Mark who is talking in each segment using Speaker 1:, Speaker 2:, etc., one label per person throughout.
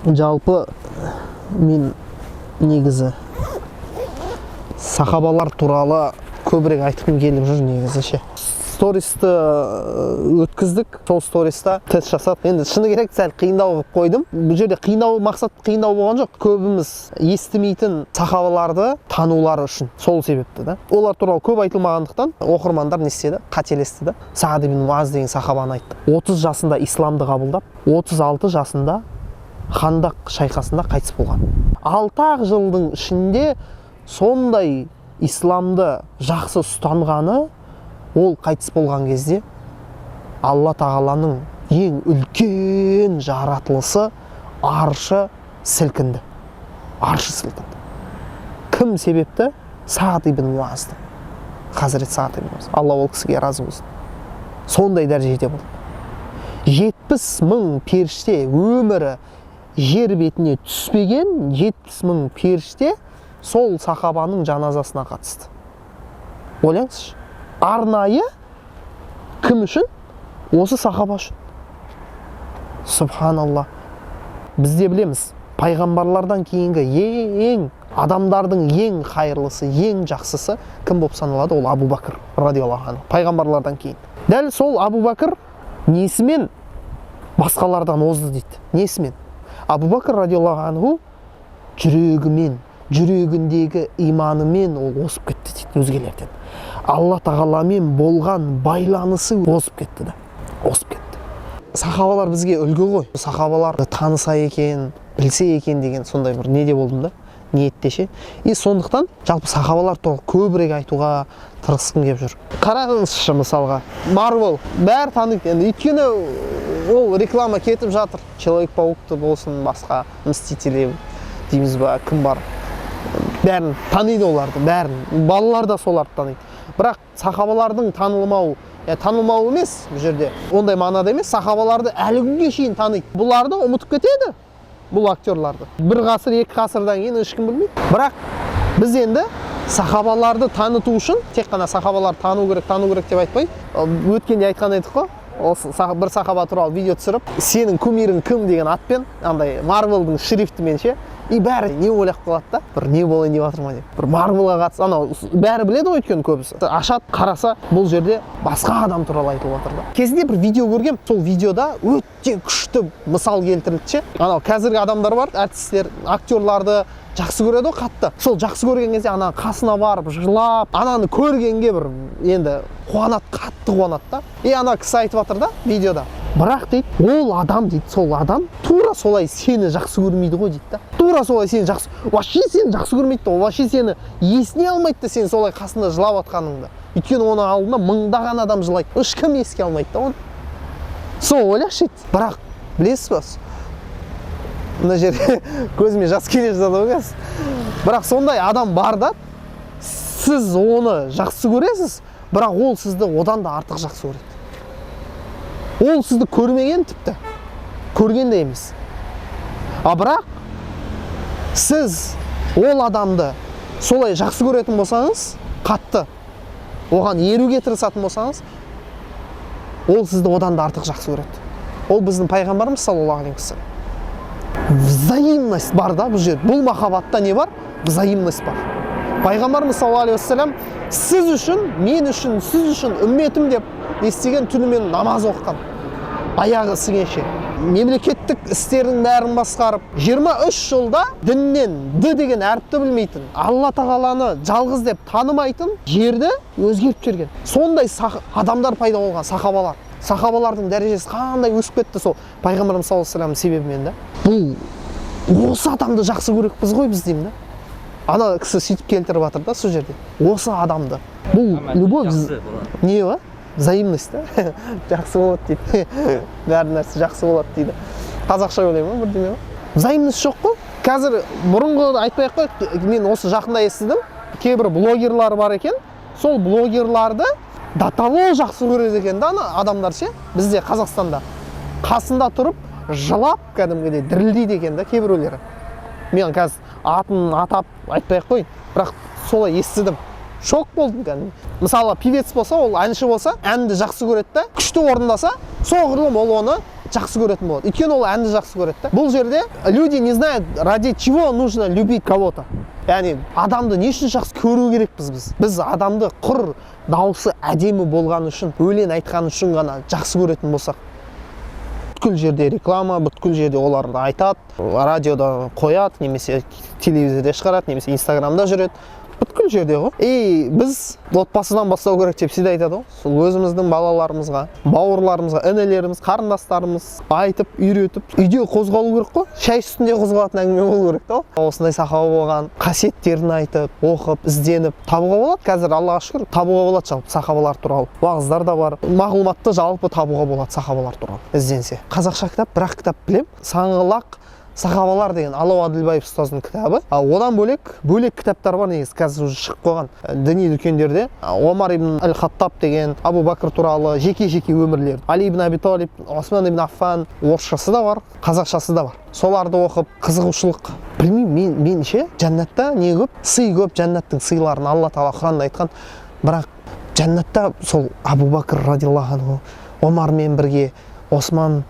Speaker 1: Жалпы мен негізі сахабалар туралы көбірек айтқым келіп жүр негізі ше. Стористі өткіздік, сол сториста тест жасадық. Енді шыны керек сәл қиындау қылып қойдым. Бұл жерде мақсат қиындау болған жоқ. Көбіміз естімейтін сахабаларды танулары үшін. Сол себепті да. Олар туралы көп айтылмағандықтан оқырмандар не істеді? Қателесті да. Саад ибн Муаз деген сахабаны айтты. 30 жасында исламды қабылдап, 36 жасында Хандақ шайқасында қайтыс болған. 6 жылдың ішінде сондай исламды жақсы ұстанғаны, ол қайтыс болған кезде Алла тағаланың ең үлкен жаратылысы аршы сілкінді. Аршы сілкінді. Кім себепті? Саад ибн Муазды. Хазірет Саад ибн Муаз. Алла ол кісіге разы болсын. Сондай дәрежеде болды. 70 мың періште өмірі жер бетіне түспеген 70 мың періште сол сахабаның жаназасына қатысты. Ойлаңызшы. Арнайы кім үшін? Осы сахаба үшін. Субханалла. Біз де білеміз, пайғамбарлардан кейінгі ең адамдардың ең қайырлысы, ең жақсысы кім болып саналады? Ол Абу Бәкір радиаллаху анху. Пайғамбарлардан кейін. Дәл сол Абу Бәкір несімен басқалардан озды дейді. Несімен? Абу Бәкір радиаллаху анху жүрегімен, жүрегіндегі иманымен ол озып кетті дейді өзгелерден. Алла тағаламен болған байланысы озып кетті да. Озып кетті. Сахабалар бізге үлгі ғой. Сахабаларды таныса екен, білсе екен деген сондай бір неде болдым да, ниеттеше. И сондықтан жалпы сахабалар туралы көбірек айтуға тырысқым келіп жүр. Қараңызшы мысалға, Марвел бәрі таниды. Енді өйткені ол реклама кетіп жатыр. Человек-паукты болсын, басқа Мстители дейміз ба, кім бар? Бәрін таниды оларды, бәрін. Балалар да соларды таниды. Бірақ сахабалардың танылмауы емес, бұл жерде ондай мағынада емес, сахабаларды әлі күнге шейін таниды. Бұларды ұмытып кетеді, бұл актерларды. Бір ғасыр, 2 ғасырдан кейін ешкім білмейді. Бірақ біз енді сахабаларды таныту үшін тек қана сахабаларды тану керек деп айтпай, өткенде айтқан едік қой, бір сахаба туралы видео түсіріп, сенің кумирің кім деген атпен, андай Марвелдің шрифтімен ше, и бәрі не ойлап қалады да, бір не болайын деп жатыр ма деп. Бір Марвелға қатысты, анау бәрі біледі ғой өйткені көбісі. Ашат, қараса, бұл жерде басқа адам туралы айтылып жатыр да. Кезінде бір видео көргем, сол видеода өте күшті мысал келтірілді ше. Анау қазіргі адамдар бар, әртістер, актерларды жақсы көреді ғой қатты. Сол жақсы көрген кезде ана қасына барып жылап, ананы көргенге бір енді қуанады, қатты қуанады да. И ана кісі айтып жатыр да видеода. Бірақ дейді, ол адам дейді, сол адам тура солай сені жақсы көрмейді ғой дейді да. Тура солай сені вообще сені жақсы көрмейді да, вообще сені есіне алмайды да, сен солай қасында жылап жатқаныңды. Өйткені оның алдында мыңдаған адам жылайды. Ешкім еске алмайды да оны. Сол ойлашы дейді. Бірақ білесіз ба? Мына жерде көзіме жас келе жатады ғой. Бірақ сондай адам бар да, сіз оны жақсы көресіз, бірақ ол сізді одан да артық жақсы көреді. Ол сізді көрмеген тіпті, көрген де емес. А бірақ сіз ол адамды солай жақсы көретін болсаңыз, қатты оған еруге тырысатын болсаңыз, ол сізді одан да артық жақсы көреді. Ол біздің пайғамбарымыз саллаллаху алейхи ва саллям. Взаимность бар да бұл жерде. Бұл махаббатта не бар? Взаимность бар. Пайғамбарымыз саллаллаху алейхи ва саллям сіз үшін, мен үшін, сіз үшін үмметім деп естіген түнімен намаз оқыған. Аяғы сіңеше. Мемлекеттік істердің бәрін басқарып, 23 жылда діннен д деген әріпті білмейтін, Алла тағаланы жалғыз деп танымайтын жерді өзгертіп жіберген. Сондай адамдар пайда болған, сахабалар. Сахабалардың дәрежесі қандай өсіп кетті сол пайғамбарымыз саллаллаху алейхи ва саллям себебімен да. Бұл осы адамды жақсы көреміз ғой біз деймін да. Ана кісі сөйтіп келтіріп жатыр да сол жерде. Осы адамды. Бұл любовь не ба? Взаимность да. Жақсы болады дейді. Бәрі нәрсе жақсы болады дейді. Қазақша ойлаймын ба бірдеме ба? Взаимность жоқ қой. Қазір бұрынғы айтпай-ақ қой, мен осы жақында естідім. Кейбір блогерлар бар екен. Сол блогерларды до того жақсы көреді екен да адамдар ше. Бізде Қазақстанда қасында тұрып жылап кәдімгідей дірілдейді екен да кейбіреулері. Мен қазір атын атап айтпай-ақ қой, бірақ солай естідім. Шок болдым кәдімгі. Мысалы, певец болса, ол әнші болса, әнді жақсы көреді да, күшті орындаса, соғұрлым ол оны жақсы көретін болады. Өйткені ол әнді жақсы көреді да. Бұл жерде люди не знают, ради чего нужно любить кого-то. Яғни адамды не үшін жақсы көру керекпіз біз? Біз адамды құр дауысы әдемі болғаны үшін, өлең айтқаны үшін ғана жақсы көретін болсақ, бүткіл жерде реклама, бүткіл жерде оларды айтады, радиода қояды, немесе телевизорда шығарады, немесе инстаграмда жүреді. Бүткіл жерде ғой. Біз отбасыдан бастау керек деп всегда айтады ғой. Сол өзіміздің балаларымызға, бауырларымызға, інілеріміз, қарындастарымыз айтып, үйретіп, үйде қозғалу керек қой. Шай үстінде қозғалатын әңгіме болу керек та. Осындай сахаба болған, қасиеттерін айтып, оқып, ізденіп табуға болады. Қазір Аллаға шүкір табуға болады жалпы сахабалар туралы. Уағыздар да бар. Мағлұматты жалпы табуға болады сахабалар туралы ізденсе. Қазақша кітап, бір-ақ кітап білем. Саңғылақ сахабалар деген Алау Адылбаев ұстаздың кітабы. Одан бөлек кітаптар бар, негізі қазір уже шығып қойған діни дүкендерде. Омар ибн Аль-Хаттаб деген, Абу Бакр туралы жеке-жеке өмірлер. Али ибн Аби Талиб, Осман ибн Аффан, орысшасы да бар, қазақшасы да бар. Соларды оқып, қызығушылық. Білмеймін, меніңше жәннатта не көп? Сый көп, жәннаттың сыйларын Алла Тағала Құранда айтқан. Бірақ жәннатта сол Абу Бакр радиаллаху анху, Омармен бірге, Осман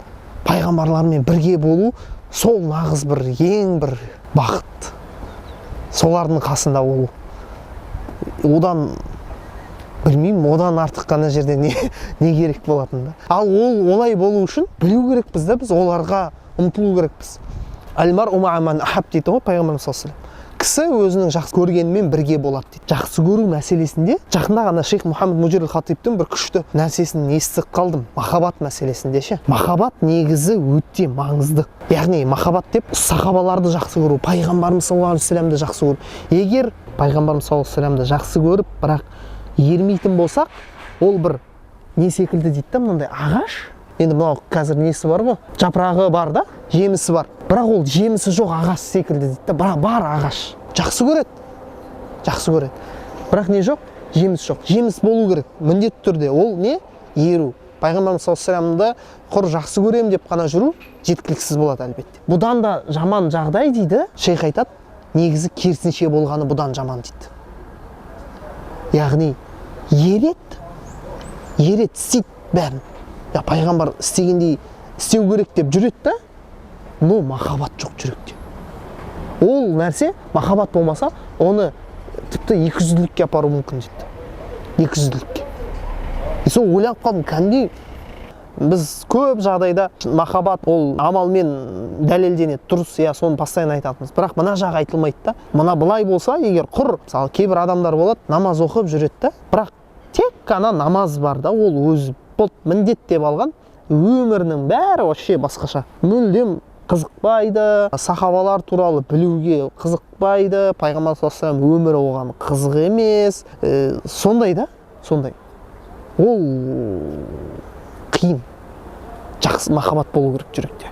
Speaker 1: пайғамбарлармен бірге болу, сол нағыз бір ең бір бақыт. Солардың қасында болу. Одан білмеймін, одан артық қана жерде не керек болатында. Ал олай болу үшін білу керекпіз да, біз оларға ұмтылу керекпіз. Әлмар умаман ахаб дейді ғой пайғамбарымыз саллаллаху алейхи ва саллям. Кісі өзінің жақсы көргенімен бірге болады дейді. Жақсы көру мәселесінде жақында ғана шейх Мұхаммед Мужир Хатибтің бір күшті нәрсесін естіп қалдым. Махаббат мәселесінде ше. Махаббат негізі өте маңызды. Яғни махаббат деп сахабаларды жақсы көру, пайғамбарымыз саллаллаху алейхи ва саллямды жақсы көру. Егер пайғамбарымыз саллаллаху алейхи ва саллямды жақсы көріп, бірақ ермейтін болсақ, ол бір не секілді дейді да, мынандай ағаш. Енді мынау қазір несі бар ғой? Жапырағы бар да, жемісі бар. Бірақ ол жемісі жоқ ағаш секілді дейді да. Бар ағаш. Жақсы көреді. Бірақ не жоқ? Жеміс жоқ. Жеміс болу керек. Міндетті түрде. Ол не? Еру. Пайғамбарымыз саллаллаху алейхи ва саллямды құр жақсы көрем деп қана жүру жеткіліксіз болады әлбетте. Бұдан да жаман жағдай дейді. Шейх айтады, негізі керісінше болғаны бұдан жаман дейді. Яғни ерет істейді бәрін. Я пайғамбар істегендей істеу керек деп жүреді да, но махаббат жоқ жүректе. Ол нәрсе махаббат болмаса, оны тіпті 200-лікке апару мүмкін дейді. 200-лікке. Сол ойланып қалдым, кәдімгідей біз көп жағдайда махаббат ол амалмен дәлелденеді, дұрыс, я соны постоянно айтатынбыз. Бірақ мына жағы айтылмайды да. Мына былай болса, егер құр, мысалы кейбір адамдар болады, намаз оқып жүреді да, бірақ тек қана намаз бар да, ол өзі міндет деп алған, өмірінің бәрі вообще басқаша. Мүлдем қызықпайды, сахабалар туралы білуге қызықпайды, пайғамбар саллаллаху алейхи ва саллям өмірі оған қызық емес. Сондай да, сондай. Ол қиын. Жақсы махаббат болу керек жүректе.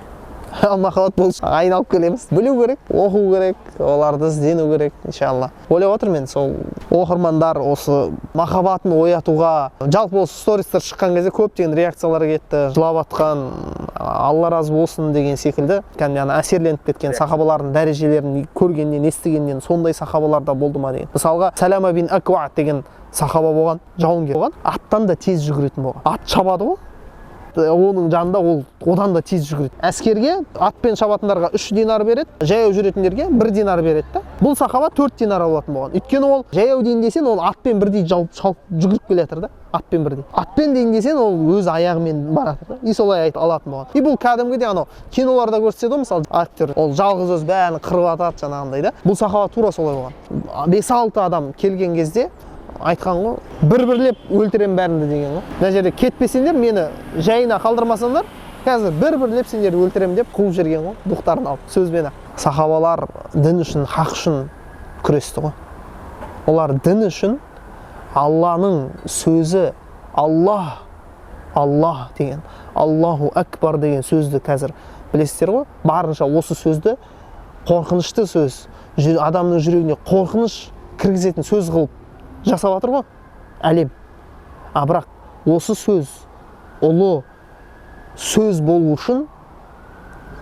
Speaker 1: Ал махаббат болса айналып келеміз. Білу керек, оқу керек, оларды іздену керек, иншалла. Ойлап отырмын мен, сол оқырмандар осы махаббатын оятуға, жалпы осы стористер шыққан кезде көптеген реакциялар кетті. Жылап атқан, Алла разы болсын деген секілді. Кәдімгі әсерленіп кеткен сахабалардың дәрежелерін көргеннен, естігеннен сондай сахабалар да болды ма деген. Мысалға, Салама бин Аква деген сахаба болған, жауынгер болған, аттан да тез жүгіретін болған. Ат шабады ғой. Оның жанында ол одан да тез жүгіреді. Әскерге атпен шабатындарға 3 динар береді, жаяу жүретіндерге 1 динар береді да. Бұл сахаба 4 динар алатын болған. Өйткені ол жаяу дейін десең, ол атпен бірдей шалып жүгіріп келе жатыр да. Атпен бірдей. Атпен дейін десең, ол өз аяғымен барады да. И солай алатын болған. И бұл кәдімгідей анау киноларда көрсетеді ғой, мысалы актер, ол жалғыз өз бәрін қырып атады жаңағындай да. Бұл сахаба тура солай болған. 5-6 адам келген кезде айтқан ғой, бір-бірлеп өлтірем бәрінді деген ғой. Мына жерде кетпесеңдер, мені жайына қалдырмасаңдар, қазір бір-бірлеп сендер өлтірем деп қуып жүрген ғой, дұқтарын алып, сөзбен. Сахабалар дін үшін, хақ үшін күресті ғой. Олар дін үшін Алланың сөзі, Аллах деген, Аллаху Акбар деген сөзді қазір білесіздер ғой. Барынша осы сөзді қорқынышты сөз, адамның жүрегіне қорқыныш кіргізетін сөз қылып жасап жатыр ғой әлем. Бірақ осы сөз ұлы сөз болу үшін,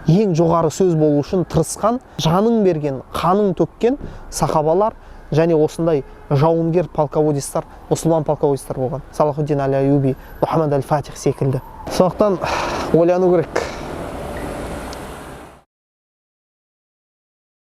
Speaker 1: ең жоғары сөз болу үшін тырысқан, жанын берген, қанын төккен сахабалар және осындай жауынгер полководецтар, мұсылман полководецтар болған. Салахуддин әл-Аюби, Мұхаммад әл-Фатих секілді. Сондықтан ойлану керек.